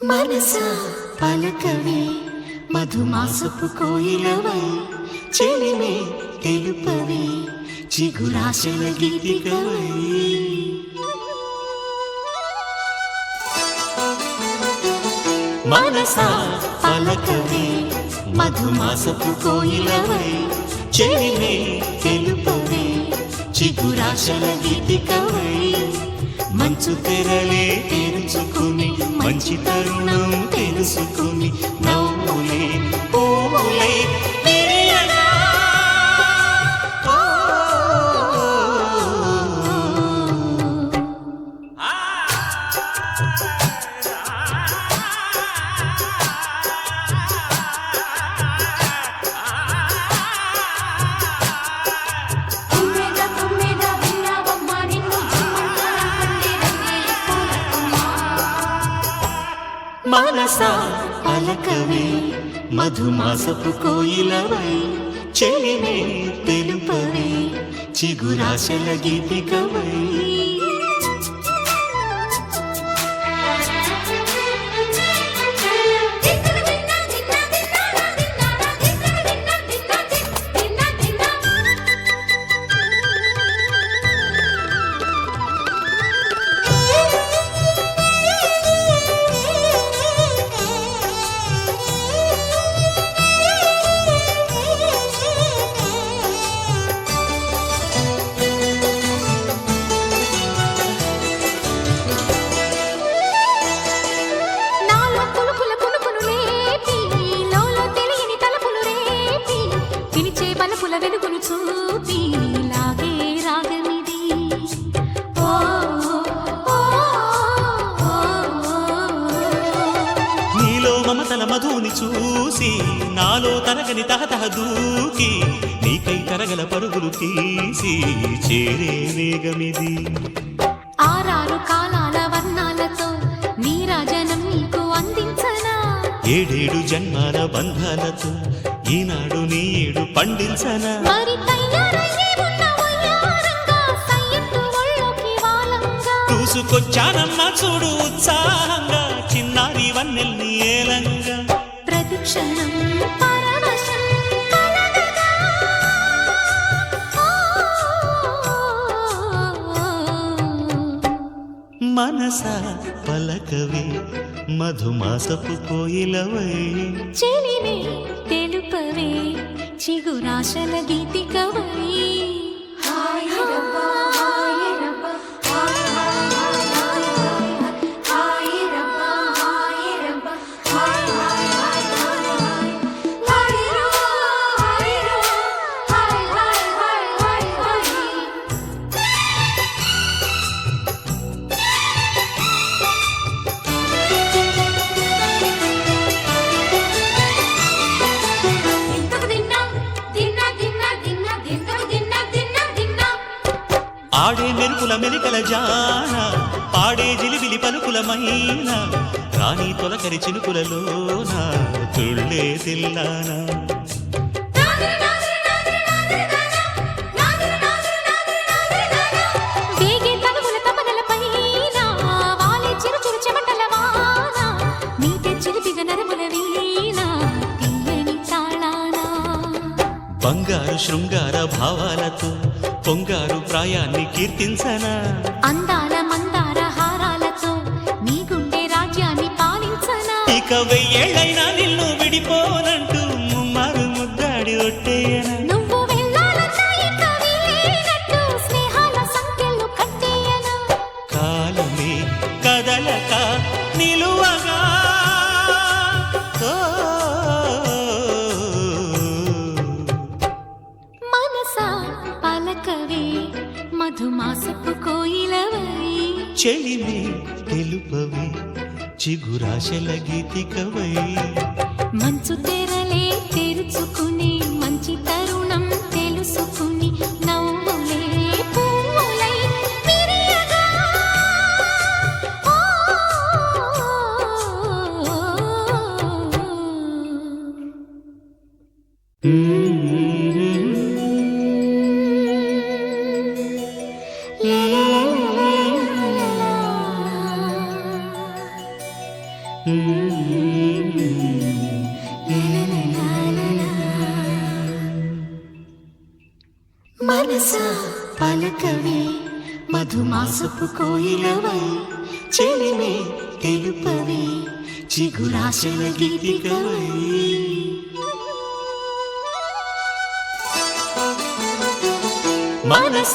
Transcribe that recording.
మనసా పలకవే మధుమాసపు కోయిలవై చెలిమే తెలుపవే చిగురాశల గీతికవై మనసా పలకవే మధుమాసపు కోయిలవై చెలిమే తెలుపవే చిగురాశల గీతికవై మంచు తెరలే తెరుచుకుని మంచి తరుణం తెలుసుకుని నవ్వులే పూలే మనసా పలకవే మధుమాసపు కోయిలవై చెలిమే తెలుపవే చిగురాశల గీతికవై వెలుగును చూపి లాగే రాగమిది నీలో మమతల మధుని చూసి నాలో తరగని తహతహ దూకి నీకై తరగల పరుగులు తీసి చేరే వేగమిది ఆరారు కాలాల వర్ణాలతో నీరాజనం నీకు అందించనా ఏడేడు జన్మాల బంధాలతో ఈనాడు నీడు పండించనా మరి తయారయ్యే ఉన్నవయ్యారంగా సయ్యత్తు ఒళ్ళోకి వాలంగా చూసుకొచ్చానమ్మా చూడు ఉత్సాహంగా చిన్నారి వన్నెల్ని ఏలంగా ప్రతిక్షణం పరవశం కలగగా మనసా పలకవే మధుమాసపు కోయిలవై చెలిమే తెలుపవే చిగురాశల గీతికవై ఆడే మెరుపుల మెలికల జాన పాడే జిలిబిలి పలుకులమైన రాణి తొలకరి చినుకులలోన తుళ్ళే తిల్లానా వేగే తనువుల తపనలపైన వాలే చిరుచురు చెమటల వాన నీటే చిలిపిగ నరముల వీణ తీయని తాళానా బంగారు శృంగార భావాలతో పొంగారు ప్రాయాన్ని కీర్తించనా అందాల మందార హారాలతో నీ గుండె రాజ్యాన్ని పాలించనా ఇక వెయ్యేళ్ళైనా నిన్ను విడిపోనంటూ ముమ్మారు ముద్దాడి ఒట్టేయనా నువ్వు వెళ్ళాలన్నా ఇక వీలేనట్టు స్నేహాల సంఖ్యలు కట్టేయనా కాలమే కదలక నిలువగా మనసా పలకవే మధుమాసపు కోయిలవై చెలిమే తెలుపవే చిగురాశల గీతికవై మంచు తెరలే తెరుచుకుని మంచి తరుణం తెలుసుకుని నవ్వులే పూలై విరియగా Mm-hmm. పలకవే మధుమాసపు కోయిలవై చెలిమే తెలుపవే చిగురాశల గీతికవై మనసు